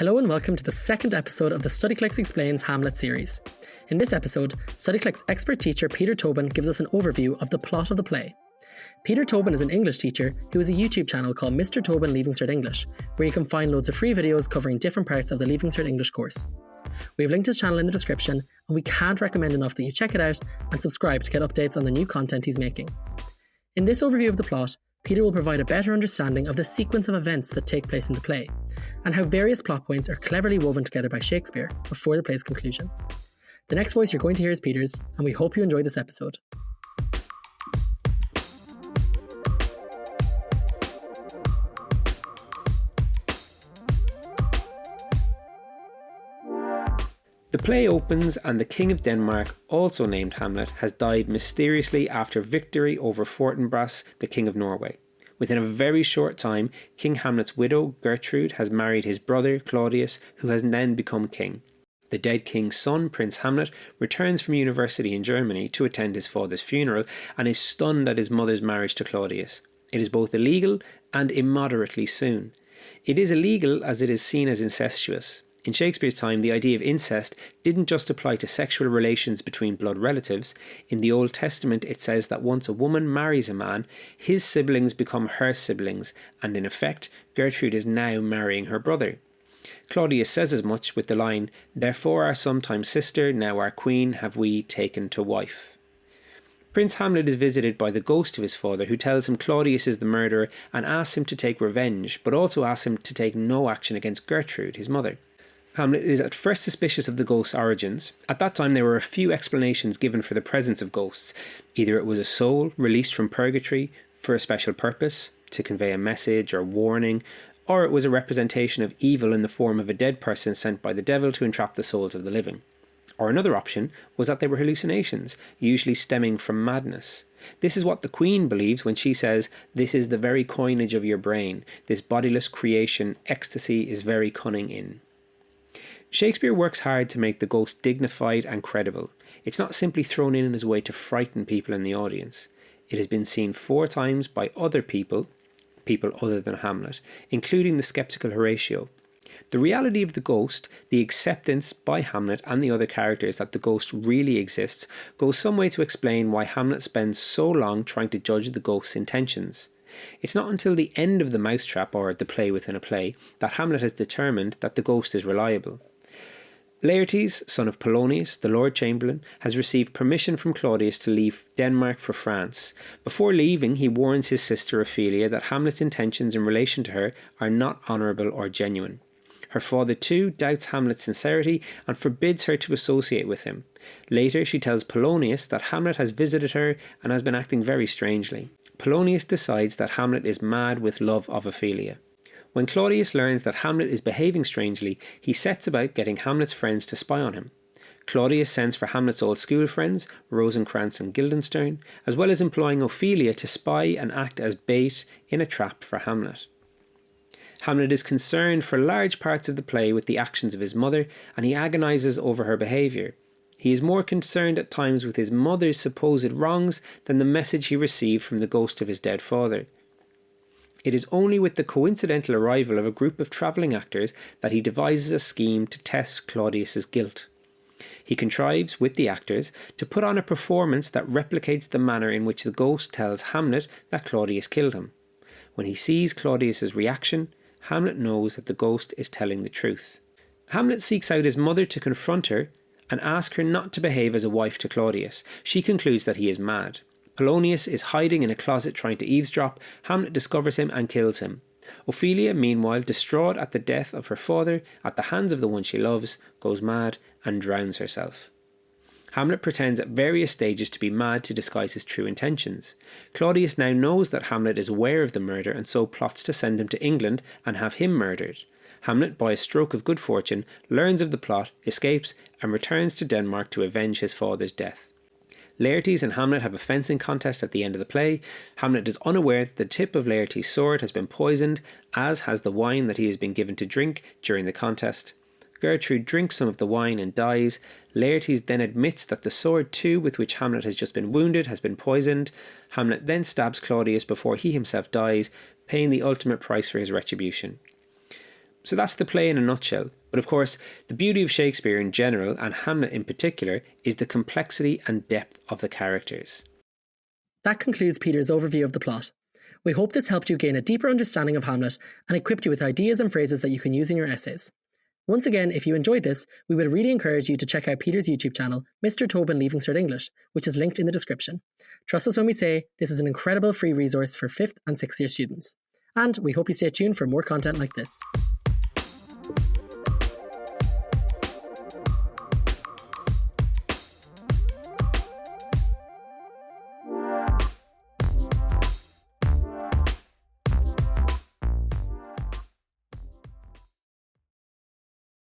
Hello and welcome to the second episode of the Studyclix Explains Hamlet series. In this episode, Studyclix expert teacher Peter Tobin gives us an overview of the plot of the play. Peter Tobin is an English teacher who has a YouTube channel called Mr. Tobin Leaving Cert English, where you can find loads of free videos covering different parts of the Leaving Cert English course. We have linked his channel in the description, and we can't recommend enough that you check it out and subscribe to get updates on the new content he's making. In this overview of the plot, Peter will provide a better understanding of the sequence of events that take place in the play, and how various plot points are cleverly woven together by Shakespeare before the play's conclusion. The next voice you're going to hear is Peter's, and we hope you enjoy this episode. The play opens and the King of Denmark, also named Hamlet, has died mysteriously after victory over Fortinbras, the King of Norway. Within a very short time, King Hamlet's widow, Gertrude, has married his brother, Claudius, who has then become king. The dead king's son, Prince Hamlet, returns from university in Germany to attend his father's funeral and is stunned at his mother's marriage to Claudius. It is both illegal and immoderately soon. It is illegal as it is seen as incestuous. In Shakespeare's time, the idea of incest didn't just apply to sexual relations between blood relatives. In the Old Testament, it says that once a woman marries a man, his siblings become her siblings, and in effect, Gertrude is now marrying her brother. Claudius says as much with the line, "Therefore our sometime sister, now our queen, have we taken to wife." Prince Hamlet is visited by the ghost of his father, who tells him Claudius is the murderer and asks him to take revenge, but also asks him to take no action against Gertrude, his mother. Hamlet is at first suspicious of the ghost's origins. At that time there were a few explanations given for the presence of ghosts. Either it was a soul released from purgatory for a special purpose, to convey a message or warning, or it was a representation of evil in the form of a dead person sent by the devil to entrap the souls of the living. Or another option was that they were hallucinations, usually stemming from madness. This is what the Queen believes when she says, "This is the very coinage of your brain. This bodiless creation, ecstasy is very cunning in." Shakespeare works hard to make the ghost dignified and credible. It's not simply thrown in as a way to frighten people in the audience. It has been seen 4 times by other people other than Hamlet, including the sceptical Horatio. The reality of the ghost, the acceptance by Hamlet and the other characters that the ghost really exists, goes some way to explain why Hamlet spends so long trying to judge the ghost's intentions. It's not until the end of the mousetrap, or the play within a play, that Hamlet has determined that the ghost is reliable. Laertes, son of Polonius, the Lord Chamberlain, has received permission from Claudius to leave Denmark for France. Before leaving, he warns his sister Ophelia that Hamlet's intentions in relation to her are not honourable or genuine. Her father too doubts Hamlet's sincerity and forbids her to associate with him. Later, she tells Polonius that Hamlet has visited her and has been acting very strangely. Polonius decides that Hamlet is mad with love of Ophelia. When Claudius learns that Hamlet is behaving strangely, he sets about getting Hamlet's friends to spy on him. Claudius sends for Hamlet's old school friends, Rosencrantz and Guildenstern, as well as employing Ophelia to spy and act as bait in a trap for Hamlet. Hamlet is concerned for large parts of the play with the actions of his mother, and he agonises over her behaviour. He is more concerned at times with his mother's supposed wrongs than the message he received from the ghost of his dead father. It is only with the coincidental arrival of a group of travelling actors that he devises a scheme to test Claudius's guilt. He contrives, with the actors, to put on a performance that replicates the manner in which the ghost tells Hamlet that Claudius killed him. When he sees Claudius's reaction, Hamlet knows that the ghost is telling the truth. Hamlet seeks out his mother to confront her and ask her not to behave as a wife to Claudius. She concludes that he is mad. Polonius is hiding in a closet trying to eavesdrop. Hamlet discovers him and kills him. Ophelia, meanwhile, distraught at the death of her father at the hands of the one she loves, goes mad and drowns herself. Hamlet pretends at various stages to be mad to disguise his true intentions. Claudius now knows that Hamlet is aware of the murder and so plots to send him to England and have him murdered. Hamlet, by a stroke of good fortune, learns of the plot, escapes, and returns to Denmark to avenge his father's death. Laertes and Hamlet have a fencing contest at the end of the play. Hamlet is unaware that the tip of Laertes' sword has been poisoned, as has the wine that he has been given to drink during the contest. Gertrude drinks some of the wine and dies. Laertes then admits that the sword too with which Hamlet has just been wounded has been poisoned. Hamlet then stabs Claudius before he himself dies, paying the ultimate price for his retribution. So that's the play in a nutshell. But of course, the beauty of Shakespeare in general, and Hamlet in particular, is the complexity and depth of the characters. That concludes Peter's overview of the plot. We hope this helped you gain a deeper understanding of Hamlet and equipped you with ideas and phrases that you can use in your essays. Once again, if you enjoyed this, we would really encourage you to check out Peter's YouTube channel, Mr. Tobin Leaving Cert English, which is linked in the description. Trust us when we say this is an incredible free resource for 5th and 6th year students. And we hope you stay tuned for more content like this.